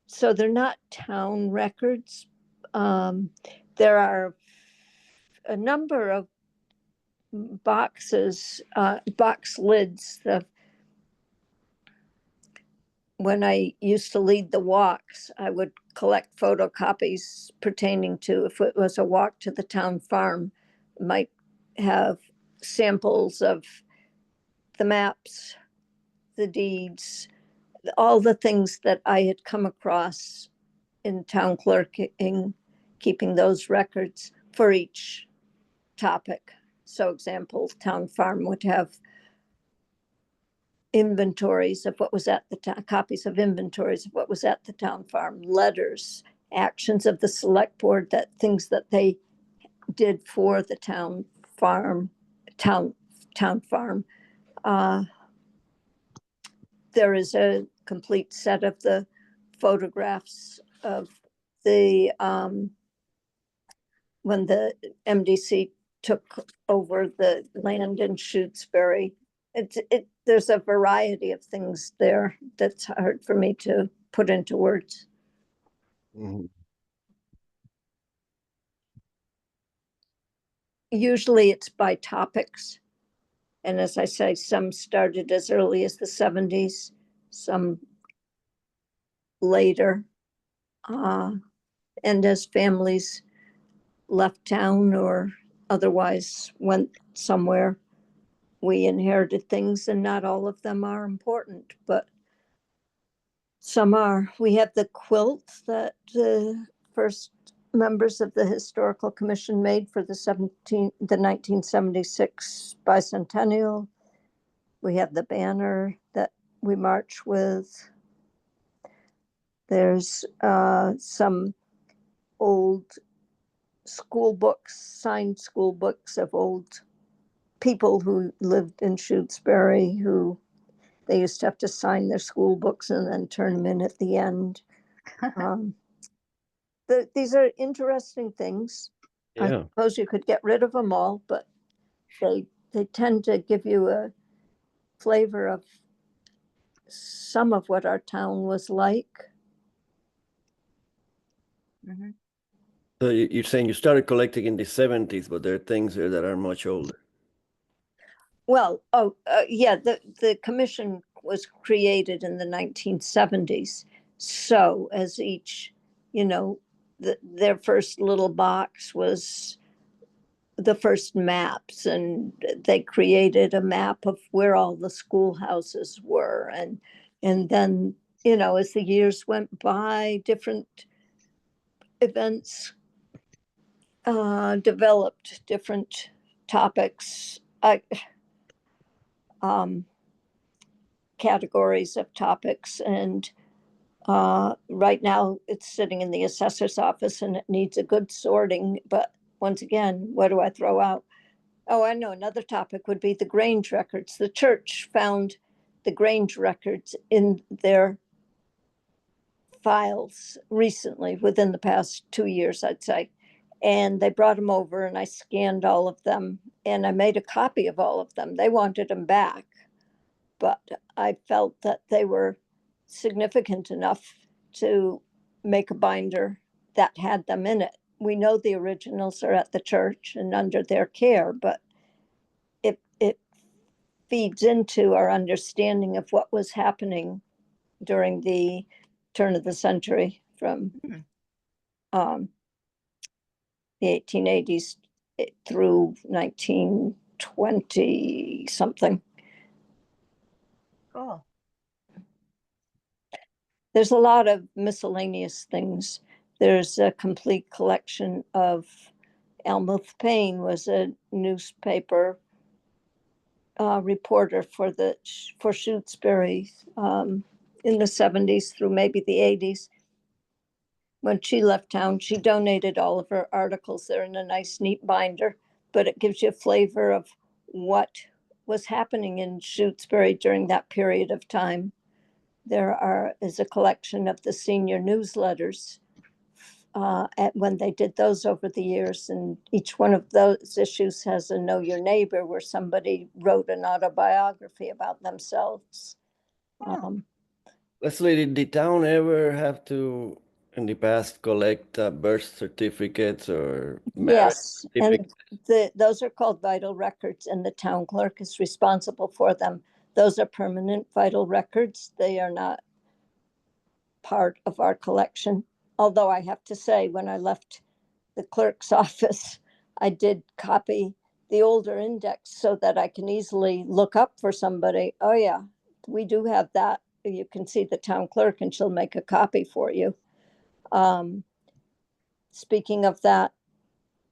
So they're not town records. There are a number of boxes, box lids. When I used to lead the walks, I would collect photocopies pertaining to, if it was a walk to the town farm, might have samples of the maps, the deeds, all the things that I had come across in town clerking, keeping those records for each topic. So example, town farm would have inventories of what was at the town, copies of inventories of what was at the town farm, letters, actions of the select board, that things that they did for the town farm. There is a complete set of the photographs of the when the MDC took over the land in Shutesbury. There's a variety of things there that's hard for me to put into words. Mhm. Usually it's by topics. And as I say, some started as early as the 70s, some later. And as families left town or otherwise went somewhere, we inherited things, and not all of them are important, but some are. We have the quilt that the first members of the Historical Commission made for the 1976 bicentennial. We have the banner that we march with. There's some old school books, signed school books of old people who lived in Shutesbury, who they used to have to sign their school books and then turn them in at the end. These are interesting things. I Yeah. suppose you could get rid of them all, but they tend to give you a flavor of some of what our town was like. Mhm. So you're saying you started collecting in the 70s, but there are things there that are much older. Well, yeah, the commission was created in the 1970s. So as each, their first little box was the first maps, and they created a map of where all the schoolhouses were. And then, as the years went by, different events developed different topics. Categories of topics, and right now it's sitting in the assessor's office and it needs a good sorting. But once again, what do I throw out? Oh, I know another topic would be the Grange records. The church found the Grange records in their files recently, within the past 2 years, I'd say. And they brought them over, and I scanned all of them, and I made a copy of all of them. They wanted them back, but I felt that they were significant enough to make a binder that had them in it. We know the originals are at the church and under their care, but it feeds into our understanding of what was happening during the turn of the century, from Mhm. The 1880s through 1920 something. Cool. There's a lot of miscellaneous things. There's a complete collection of Elmouth Payne was a newspaper reporter for Shutesbury in the 70s through maybe the 80s. When she left town, she donated all of her articles. They're in a nice, neat binder, but it gives you a flavor of what was happening in Shutesbury during that period of time. There is a collection of the senior newsletters when they did those over the years, and each one of those issues has a Know Your Neighbor, where somebody wrote an autobiography about themselves. Leslie, did the town ever have to, in the past, collect birth certificates or marriage Yes, certificates? and those are called vital records, and the town clerk is responsible for them. Those are permanent vital records. They are not part of our collection. Although I have to say, when I left the clerk's office, I did copy the older index so that I can easily look up for somebody. Oh yeah, we do have that. You can see the town clerk and she'll make a copy for you. Speaking of that,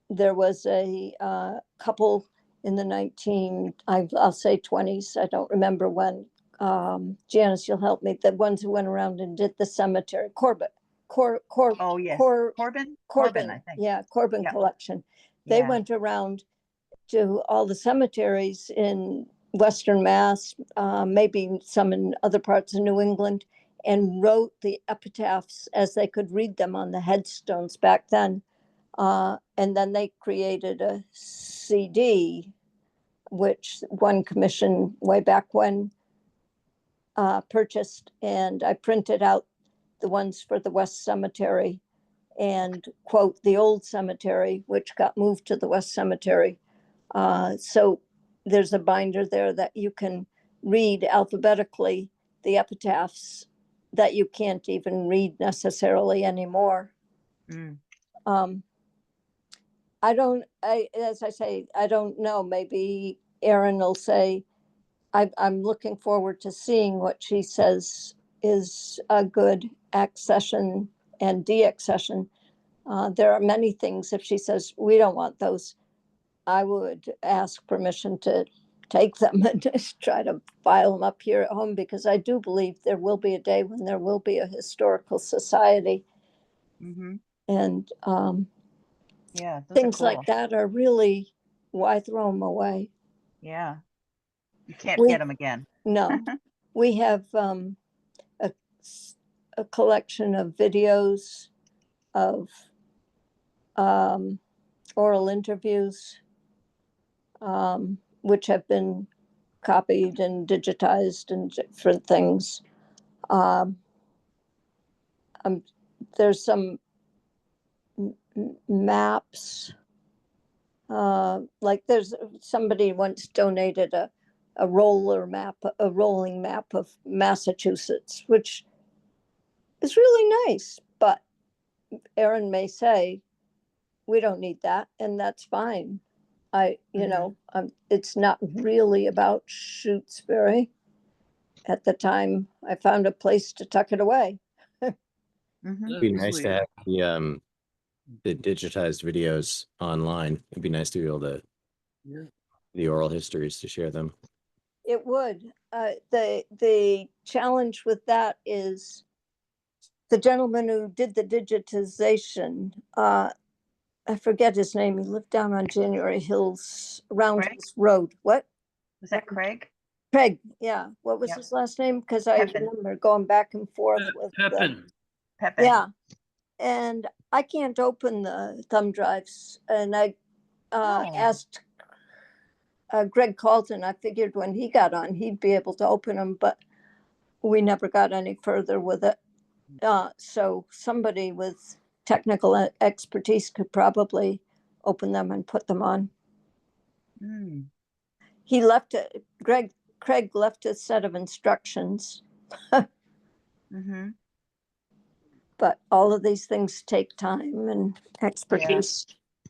there was a couple in the I'll say 20s, I don't remember when. Janice, you'll help me. The ones who went around and did the cemetery, Corbett. Oh, yes. Corbin, Corbin, I think. yeah, Corbin Yeah. collection. They Yeah. went around to all the cemeteries in Western Mass, maybe some in other parts of New England, and wrote the epitaphs as they could read them on the headstones back then. And then they created a CD, which one commission way back when purchased, and I printed out the ones for the West Cemetery and quote the old cemetery, which got moved to the West Cemetery. So there's a binder there that you can read alphabetically the epitaphs that you can't even read necessarily anymore. Mm. As I say, I don't know, maybe Erin will say, I'm looking forward to seeing what she says is a good accession and deaccession. There are many things, if she says, we don't want those, I would ask permission to take them and just try to file them up here at home, because I do believe there will be a day when there will be a historical society. Mm-hmm. And Yeah, those are things like cool. that are really, why throw them away? Yeah. You can't We- get them again. No, we have a, a collection of videos of oral interviews, which have been copied and digitized and different things. There's some maps. Like there's somebody once donated a rolling map of Massachusetts, which is really nice. But Erin may say, we don't need that, and that's fine. It's not really about Shutesbury. At the time, I found a place to tuck it away. Mm-hmm. Yeah, It'd be just nice leave to it. have the digitized videos online. It'd be nice to be able to Yeah. the oral histories to share them. It would. The challenge with that is the gentleman who did the digitization. I forget his name. He lived down on January Hills, Roundhouse Road. What? Was that Craig? Craig. Yeah. What was Yep. his last name? Because I Pepin. remember going back and forth with. Pepin. Pepe. Yeah. And I can't open the thumb drives, and I Oh. asked Greg Calton. I figured when he got on, he'd be able to open them, but we never got any further with it. So somebody with technical expertise could probably open them and put them on. Mm. He Craig left a set of instructions, Mm-hmm. but all of these things take time and expertise.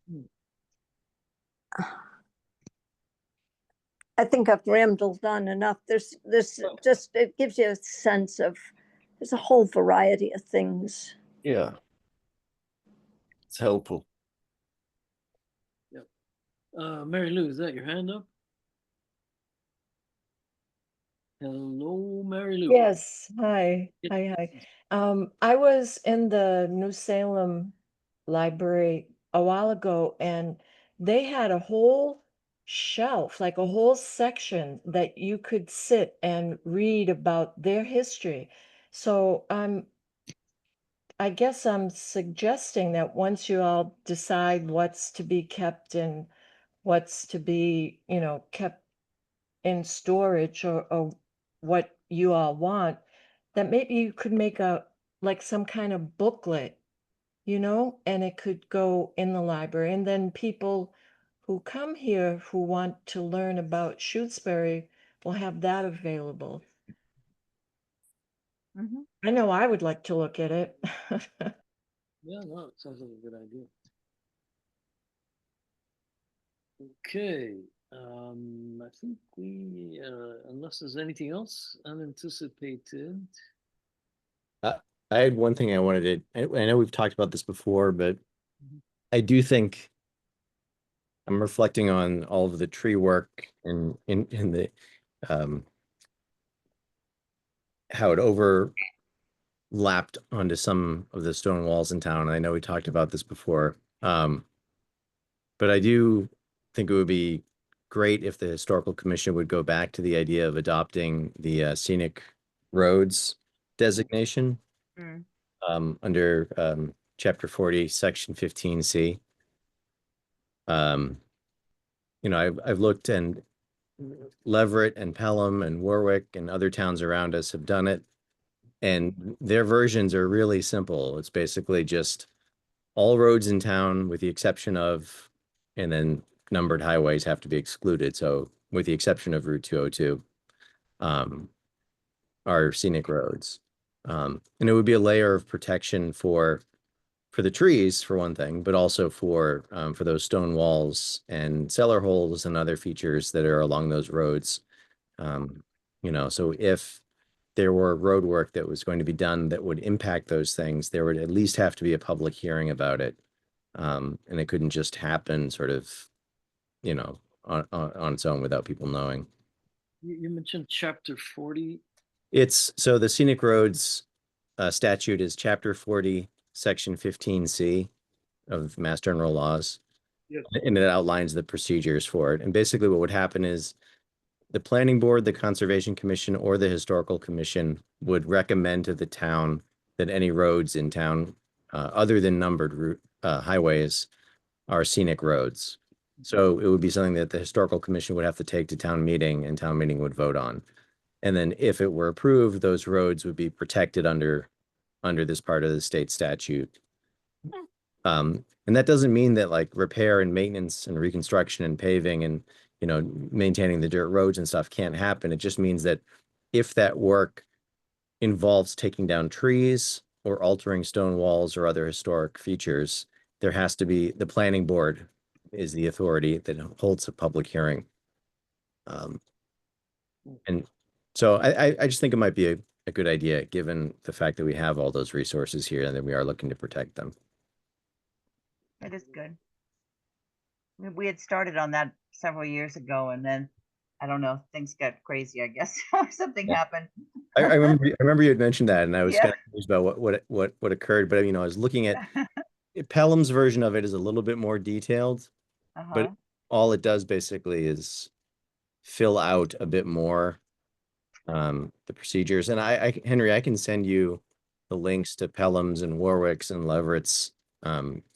Yeah. I think I've rambled on enough. There's just, it gives you a sense of, there's a whole variety of things. Yeah. It's helpful. Mary Lou, is that your hand up? Hello, Mary Lou. Yes, hi, Yeah. hi. I was in the New Salem library a while ago, and they had a whole shelf, like a whole section that you could sit and read about their history. So I guess I'm suggesting that once you all decide what's to be kept and what's to be, kept in storage, or what you all want, that maybe you could make like some kind of booklet, and it could go in the library. And then people who come here who want to learn about Shutesbury will have that available. Mm-hmm. I know I would like to look at it. Yeah, no, it sounds like a good idea. Okay, I think we, unless there's anything else unanticipated. I had one thing I wanted to, I know we've talked about this before, but I do think I'm reflecting on all of the tree work and in the how it overlapped onto some of the stone walls in town. I know we talked about this before. But I do think it would be great if the Historical Commission would go back to the idea of adopting the scenic roads designation Mm. under Chapter 40, Section 15C. You know, I've looked, and Leverett and Pelham and Warwick and other towns around us have done it. And their versions are really simple. It's basically just all roads in town with the exception of, and then numbered highways have to be excluded. So with the exception of Route 202, are scenic roads. And it would be a layer of protection for the trees, for one thing, but also for those stone walls and cellar holes and other features that are along those roads. You know, so if there were road work that was going to be done that would impact those things, there would at least have to be a public hearing about it. And it couldn't just happen sort of, you know, on its own without people knowing. You mentioned chapter 40. It's so the scenic roads statute is chapter 40, section 15C of Mass General Laws. Yes. And it outlines the procedures for it. And basically what would happen is the planning board, the conservation commission, or the historical commission would recommend to the town that any roads in town, other than numbered highways, are scenic roads. So it would be something that the historical commission would have to take to town meeting, and town meeting would vote on. And then if it were approved, those roads would be protected under this part of the state statute. And that doesn't mean that like repair and maintenance and reconstruction and paving and, you know, maintaining the dirt roads and stuff can't happen. It just means that if that work involves taking down trees or altering stone walls or other historic features, there has to be, the planning board is the authority that holds a public hearing. And so I just think it might be a good idea, given the fact that we have all those resources here and that we are looking to protect them. That is good. We had started on that several years ago, and then I don't know, things got crazy, I guess, or something happened. I remember you had mentioned that, and I was Yeah. kind of confused about what occurred. But you know, I was looking at Pelham's version of it is a little bit more detailed, but all it does basically is fill out a bit more the procedures. And Henry, I can send you the links to Pelham's and Warwick's and Leverett's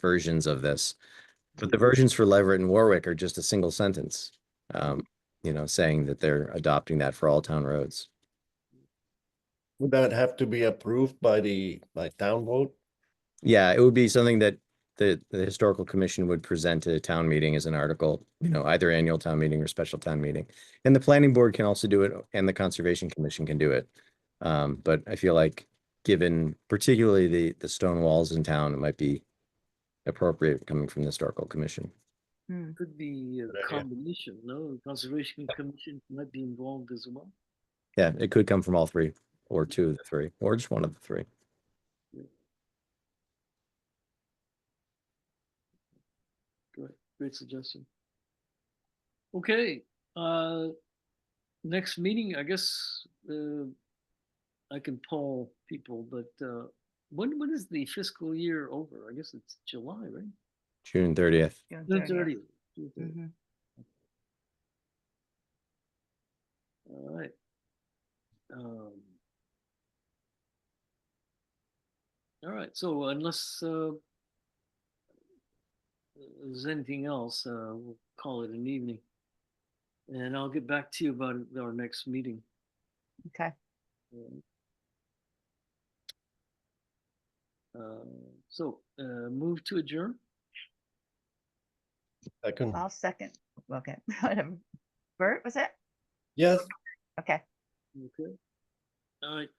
versions of this. But the versions for Leverett and Warwick are just a single sentence, you know, saying that they're adopting that for all town roads. Would that have to be approved by town vote? Yeah, it would be something that the historical commission would present to a town meeting as an article, you know, either annual town meeting or special town meeting. And the planning board can also do it, and the conservation commission can do it. But I feel like, given particularly the stone walls in town, it might be appropriate coming from the historical commission. Could be a combination, no? The conservation commission might be involved as well. Yeah, it could come from all three, or two of the three, or just one of the three. Great suggestion. Okay, next meeting, I guess I can poll people, but when is the fiscal year over? I guess it's July, right? June 30th. June June 30th. 30th. All right. All right, so unless there's anything else, we'll call it an evening. And I'll get back to you about our next meeting. Okay. So move to adjourn. Second. I'll second. Okay. Whatever. Bert, was it? Yes. Okay. Okay. All right.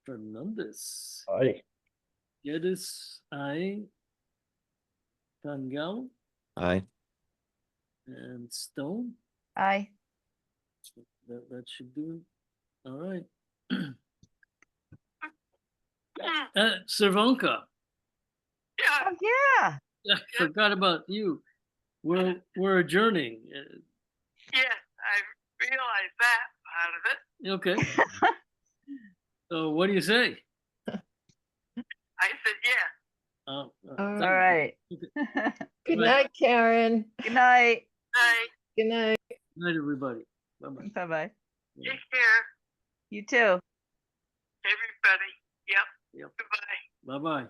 Fernandez. Aye. Geddes, aye. Pangal Aye. and Stone. Aye. That should do it. All right. Cervonka. Yeah, Oh, yeah. I forgot about you. We're adjourning. yes, I realized that part of it. Okay. So what do you say? I said, yeah. All All right. Good night, Karen. Good night. Bye. Good night. Good night, everybody. Bye-bye. Bye-bye. Take care, You too. everybody. Yep. Yep. Goodbye. Bye-bye.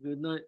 Good night.